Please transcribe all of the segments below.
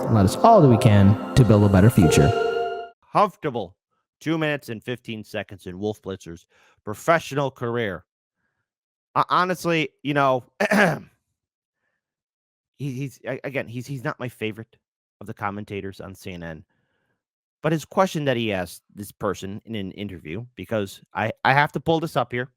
and let us all do we can to build a better future. Comfortable 2 minutes and 15 seconds in Wolf Blitzer's professional career. Honestly, you know, he's not my favorite of the commentators on CNN. But his question that he asked this person in an interview, because I have to pull this up here,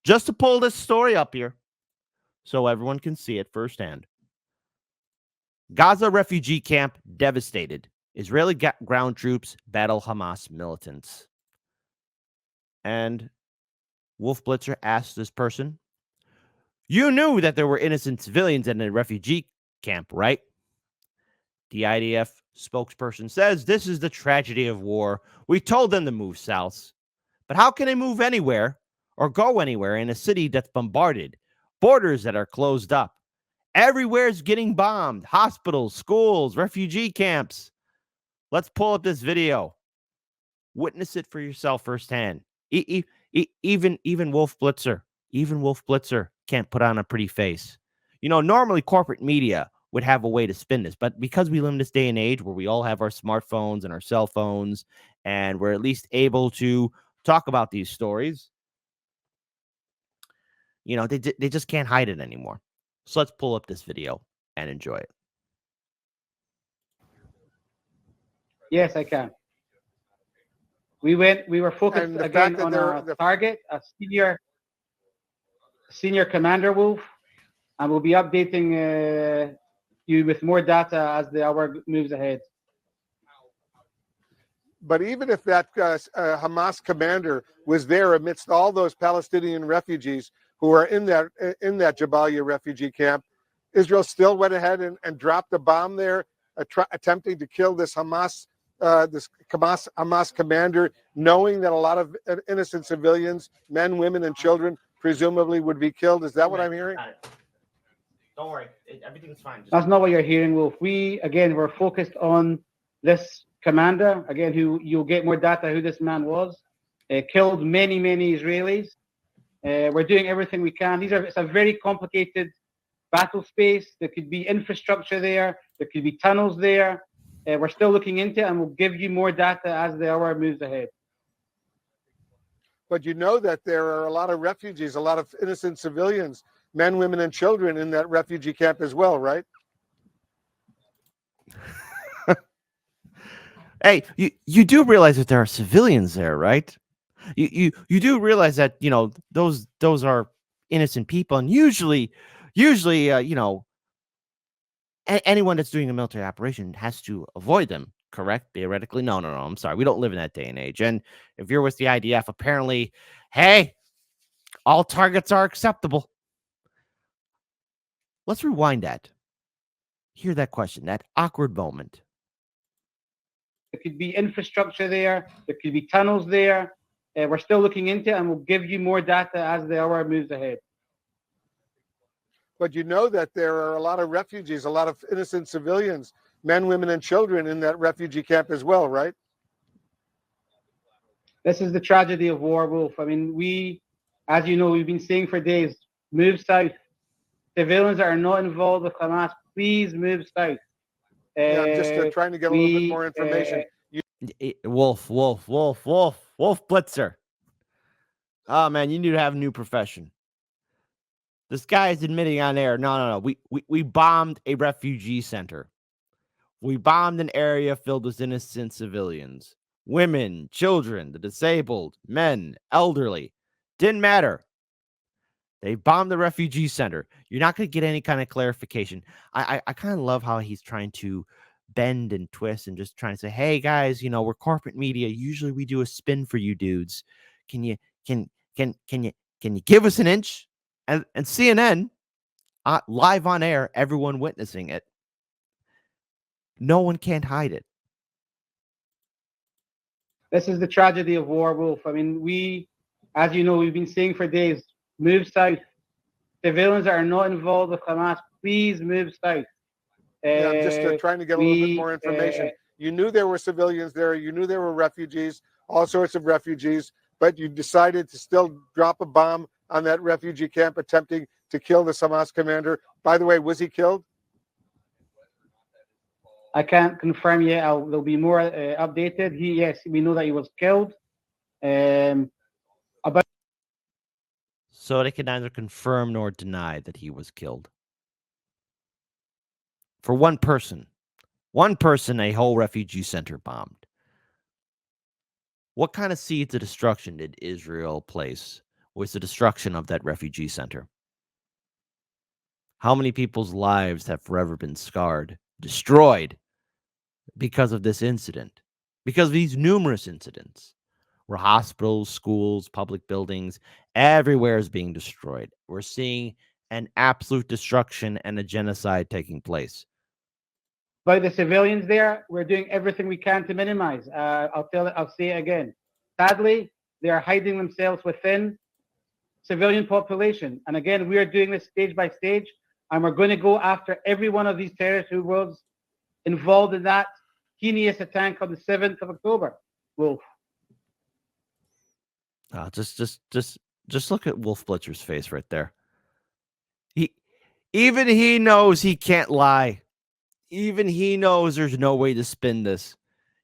just to pull this story up here so everyone can see it firsthand. Gaza refugee camp devastated. Israeli ground troops battle Hamas militants. And Wolf Blitzer asked this person, "You knew that there were innocent civilians in a refugee camp, right?" The IDF spokesperson says, "This is the tragedy of war. We told them to move south. But how can they move anywhere or go anywhere in a city that's bombarded, borders that are closed up? Everywhere's getting bombed, hospitals, schools, refugee camps." Let's pull up this video. Witness it for yourself firsthand. Even Wolf Blitzer can't put on a pretty face. You know, normally corporate media would have a way to spin this, but because we live in this day and age where we all have our smartphones and our cell phones, and we're at least able to talk about these stories, you know, they just can't hide it anymore. So let's pull up this video and enjoy it. Yes, I can. We were focused again on our target, a senior commander, Wolf, and we'll be updating you with more data as the hour moves ahead. But even if that Hamas commander was there amidst all those Palestinian refugees who are in that Jabalia refugee camp, Israel still went ahead and dropped a bomb there, attempting to kill this Hamas commander, knowing that a lot of innocent civilians, men, women, and children, presumably would be killed. Is that what I'm hearing? Don't worry, everything's fine. That's not what you're hearing, Wolf. We're focused on this commander, again, who you'll get more data who this man was. Killed many Israelis. We're doing everything we can. It's a very complicated battle space. There could be infrastructure there. There could be tunnels there. We're still looking into it, and we'll give you more data as the hour moves ahead. But you know that there are a lot of refugees, a lot of innocent civilians, men, women, and children in that refugee camp as well, right? Hey, you do realize that there are civilians there, right? You do realize that, you know, those are innocent people, and usually you know, anyone that's doing a military operation has to avoid them, correct? Theoretically, no. I'm sorry, we don't live in that day and age. And if you're with the IDF, apparently, hey, all targets are acceptable. Let's rewind that. Hear that question, that awkward moment. There could be infrastructure there. There could be tunnels there. We're still looking into it, and we'll give you more data as the hour moves ahead. But you know that there are a lot of refugees, a lot of innocent civilians, men, women, and children in that refugee camp as well, right? This is the tragedy of war, Wolf. I mean, as you know, we've been saying for days, move south. Civilians that are not involved with Hamas, please move south. Yeah, I'm just trying to get a little bit more information. Wolf Blitzer. Oh man, you need to have a new profession. This guy is admitting on air, no. We bombed a refugee center. We bombed an area filled with innocent civilians, women, children, the disabled, men, elderly. Didn't matter. They bombed the refugee center. You're not going to get any kind of clarification. I kind of love how he's trying to bend and twist and just trying to say, hey guys, you know, we're corporate media. Usually we do a spin for you dudes. Can you give us an inch? And CNN, live on air, everyone witnessing it. No one can't hide it. This is the tragedy of war, Wolf. I mean, as you know, we've been saying for days, move south. Civilians that are not involved with Hamas, please move south. Yeah, I'm just trying to get a little bit more information. You knew there were civilians there. You knew there were refugees, all sorts of refugees, but you decided to still drop a bomb on that refugee camp, attempting to kill the Hamas commander. By the way, was he killed? I can't confirm yet. There'll be more updated. Yes, we know that he was killed. About So they can neither confirm nor deny that he was killed. For one person, a whole refugee center bombed. What kind of seeds of destruction did Israel place with the destruction of that refugee center? How many people's lives have forever been scarred, destroyed because of this incident? Because of these numerous incidents where hospitals, schools, public buildings, everywhere is being destroyed. We're seeing an absolute destruction and a genocide taking place. the civilians there, we're doing everything we can to minimize. I'll say it again. Sadly, they are hiding themselves within civilian population. And again, we are doing this stage by stage, and we're going to go after every one of these terrorists who was involved in that heinous attack on the 7th of October. Wolf. Just look at Wolf Blitzer's face right there. Even he knows he can't lie. Even he knows there's no way to spin this.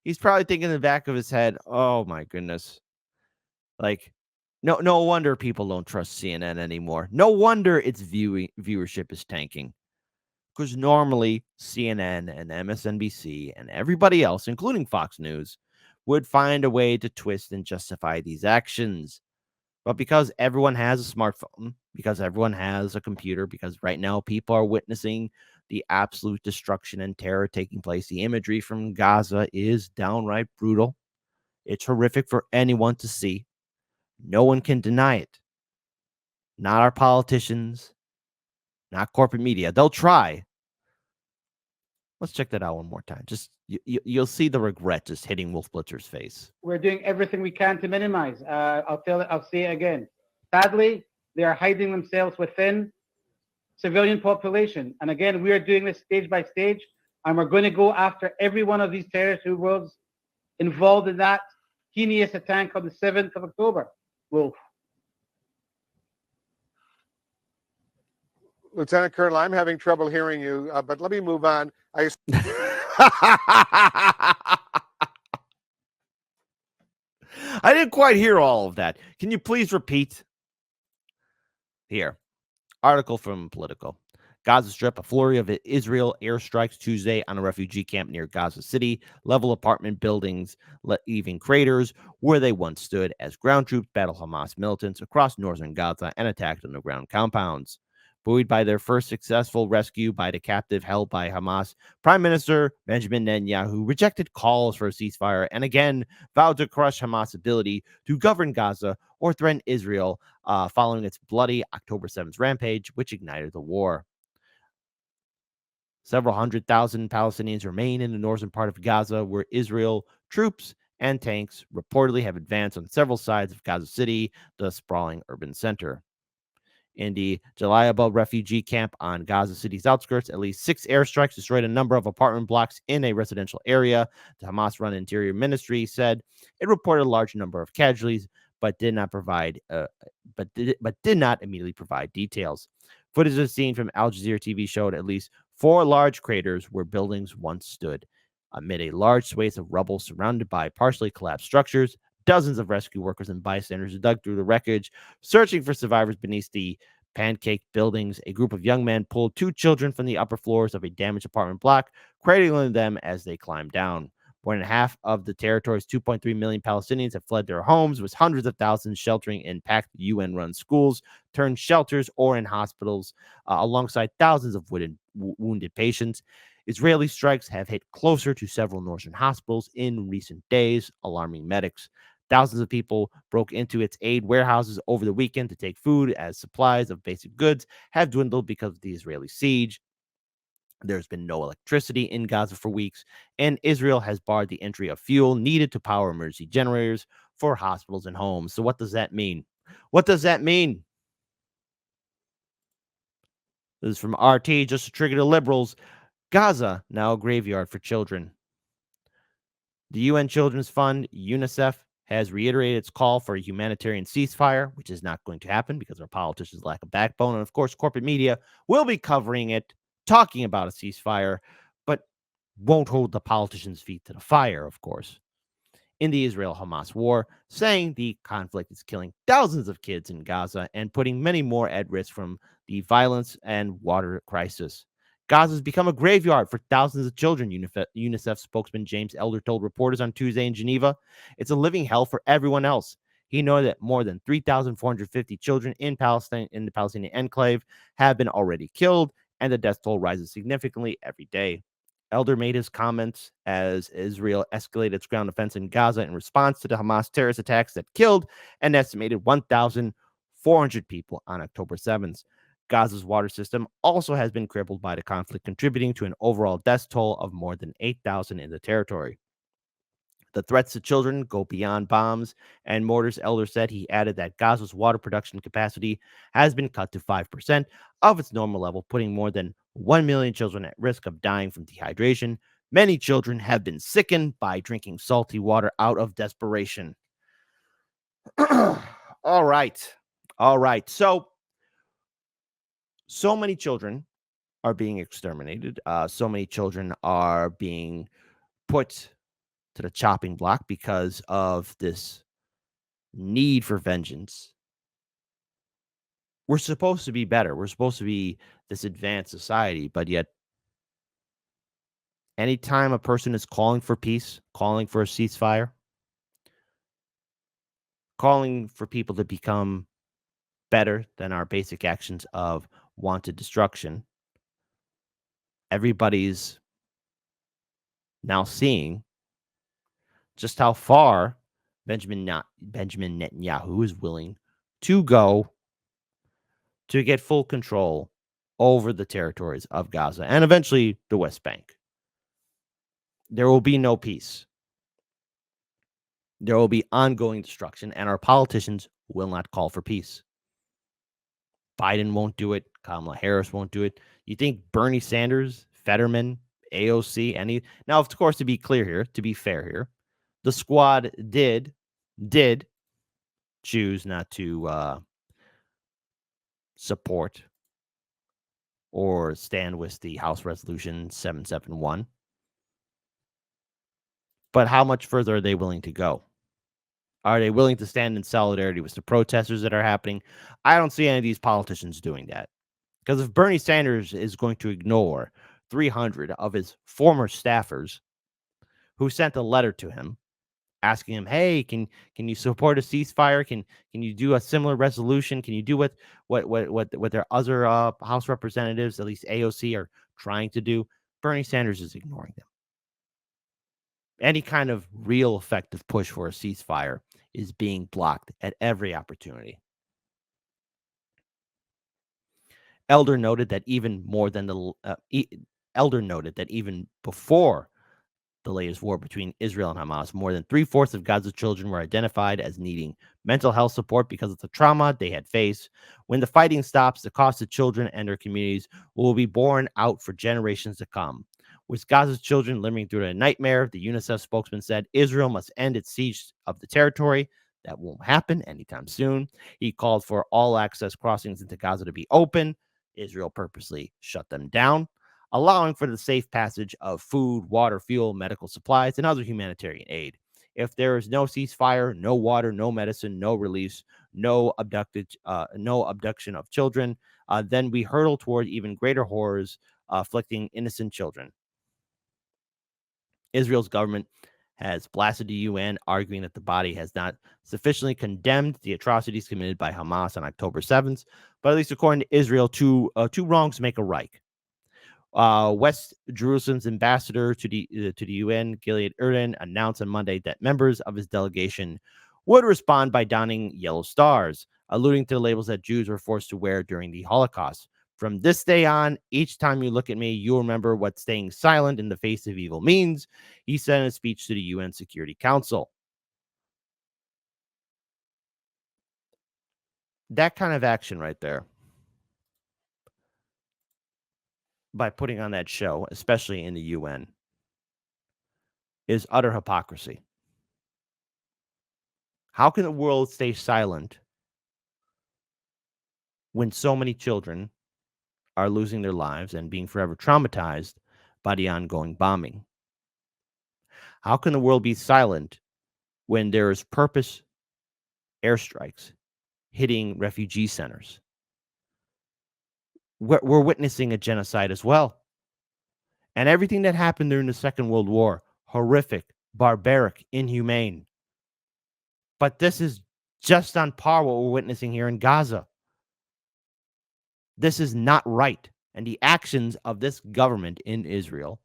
He's probably thinking in the back of his head, "Oh my goodness." Like, no wonder people don't trust CNN anymore. No wonder its viewership is tanking. Because normally CNN and MSNBC and everybody else, including Fox News, would find a way to twist and justify these actions. But because everyone has a smartphone, because everyone has a computer, because right now people are witnessing the absolute destruction and terror taking place, the imagery from Gaza is downright brutal. It's horrific for anyone to see. No one can deny it. Not our politicians, not corporate media. They'll try. Let's check that out one more time. Just you'll see the regret just hitting Wolf Blitzer's face. We're doing everything we can to minimize. I'll say it again. Sadly, they are hiding themselves within civilian population. And again, we are doing this stage by stage, and we're going to go after every one of these terrorists who was involved in that heinous attack on the 7th of October. Wolf. Lieutenant Colonel, I'm having trouble hearing you, but let me move on. I didn't quite hear all of that. Can you please repeat? Here, article from Politico. Gaza Strip, a flurry of Israel airstrikes Tuesday on a refugee camp near Gaza City. Level apartment buildings, leaving craters where they once stood as ground troops battle Hamas militants across northern Gaza and attacked underground compounds. Buoyed by their first successful rescue by the captive held by Hamas, Prime Minister Benjamin Netanyahu rejected calls for a ceasefire and again vowed to crush Hamas' ability to govern Gaza or threaten Israel following its bloody October 7th rampage, which ignited the war. Several 100,000 Palestinians remain in the northern part of Gaza, where Israel troops and tanks reportedly have advanced on several sides of Gaza City, the sprawling urban center. In the Jalalabad refugee camp on Gaza City's outskirts, at least 6 airstrikes destroyed a number of apartment blocks in a residential area. The Hamas-run Interior Ministry said it reported a large number of casualties, but did not immediately provide details. Footage of seen from Al Jazeera TV showed at least 4 large craters where buildings once stood. Amid a large swathe of rubble surrounded by partially collapsed structures, dozens of rescue workers and bystanders dug through the wreckage, searching for survivors beneath the pancaked buildings. A group of young men pulled 2 children from the upper floors of a damaged apartment block, cradling them as they climbed down. More than half of the territory's 2.3 million Palestinians have fled their homes, with hundreds of thousands sheltering in packed UN-run schools, turned shelters, or in hospitals, alongside thousands of wounded patients. Israeli strikes have hit closer to several northern hospitals in recent days, alarming medics. Thousands of people broke into its aid warehouses over the weekend to take food, as supplies of basic goods have dwindled because of the Israeli siege. There's been no electricity in Gaza for weeks, and Israel has barred the entry of fuel needed to power emergency generators for hospitals and homes. So what does that mean? What does that mean? This is from RT, just to trigger the liberals. Gaza, now a graveyard for children. The UN Children's Fund, UNICEF, has reiterated its call for a humanitarian ceasefire, which is not going to happen because our politicians lack a backbone. And of course, corporate media will be covering it, talking about a ceasefire. But won't hold the politicians' feet to the fire, of course, in the Israel-Hamas war, saying the conflict is killing thousands of kids in Gaza and putting many more at risk from the violence and water crisis. Gaza has become a graveyard for thousands of children, UNICEF spokesman James Elder told reporters on Tuesday in Geneva. It's a living hell for everyone else. He noted that more than 3,450 children in Palestine, in the Palestinian enclave, have been already killed, and the death toll rises significantly every day. Elder made his comments as Israel escalated its ground offense in Gaza in response to the Hamas terrorist attacks that killed an estimated 1,400 people on October 7th. Gaza's water system also has been crippled by the conflict, contributing to an overall death toll of more than 8,000 in the territory. The threats to children go beyond bombs and mortars, Elder said. He added that Gaza's water production capacity has been cut to 5% of its normal level, putting more than 1 million children at risk of dying from dehydration. Many children have been sickened by drinking salty water out of desperation. All right. All right. So many children are being exterminated. So many children are being put to the chopping block because of this need for vengeance. We're supposed to be better. We're supposed to be this advanced society, but yet anytime a person is calling for peace, calling for a ceasefire, calling for people to become better than our basic actions of wanted destruction, everybody's now seeing just how far Benjamin Netanyahu is willing to go to get full control over the territories of Gaza and eventually the West Bank. There will be no peace. There will be ongoing destruction, and our politicians will not call for peace. Biden won't do it. Kamala Harris won't do it. You think Bernie Sanders, Fetterman, AOC, any... Now, of course, to be clear here, to be fair here, the squad did choose not to support or stand with the House Resolution 771. But how much further are they willing to go? Are they willing to stand in solidarity with the protesters that are happening? I don't see any of these politicians doing that. Because if Bernie Sanders is going to ignore 300 of his former staffers who sent a letter to him asking him, "Hey, can you support a ceasefire? Can you do a similar resolution? Can you do what their other House representatives, at least AOC, are trying to do?" Bernie Sanders is ignoring them. Any kind of real effective push for a ceasefire is being blocked at every opportunity. Elder noted that even before the latest war between Israel and Hamas, more than 3/4 of Gaza's children were identified as needing mental health support because of the trauma they had faced. When the fighting stops, the cost of children and their communities will be borne out for generations to come. With Gaza's children living through a nightmare, the UNICEF spokesman said Israel must end its siege of the territory. That won't happen anytime soon. He called for all access crossings into Gaza to be open. Israel purposely shut them down, allowing for the safe passage of food, water, fuel, medical supplies, and other humanitarian aid. If there is no ceasefire, no water, no medicine, no release, no abduction of children, then we hurtle toward even greater horrors afflicting innocent children. Israel's government has blasted the UN, arguing that the body has not sufficiently condemned the atrocities committed by Hamas on October 7th. But at least according to Israel, two wrongs make a right. West Jerusalem's ambassador to the UN, Gilead Erdan, announced on Monday that members of his delegation would respond by donning yellow stars, alluding to the labels that Jews were forced to wear during the Holocaust. From this day on, each time you look at me, you'll remember what staying silent in the face of evil means, he said in a speech to the UN Security Council. That kind of action right there, by putting on that show, especially in the UN, is utter hypocrisy. How can the world stay silent when so many children are losing their lives and being forever traumatized by the ongoing bombing? How can the world be silent when there is purpose airstrikes hitting refugee centers? We're witnessing a genocide as well. And everything that happened during the Second World War, horrific, barbaric, inhumane. But this is just on par what we're witnessing here in Gaza. This is not right. And the actions of this government in Israel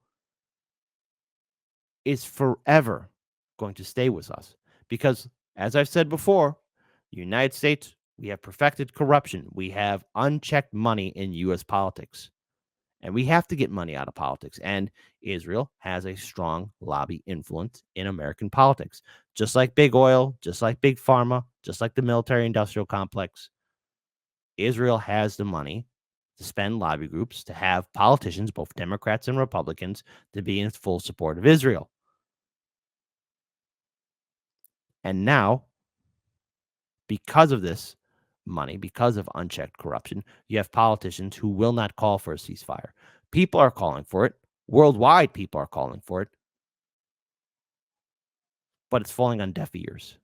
is forever going to stay with us. Because, as I've said before, the United States, we have perfected corruption. We have unchecked money in U.S. politics. And we have to get money out of politics. And Israel has a strong lobby influence in American politics. Just like big oil, just like big pharma, just like the military-industrial complex. Israel has the money to spend lobby groups to have politicians, both Democrats and Republicans, to be in full support of Israel. And now, because of this money, because of unchecked corruption, you have politicians who will not call for a ceasefire. People are calling for it. Worldwide, people are calling for it. But it's falling on deaf ears.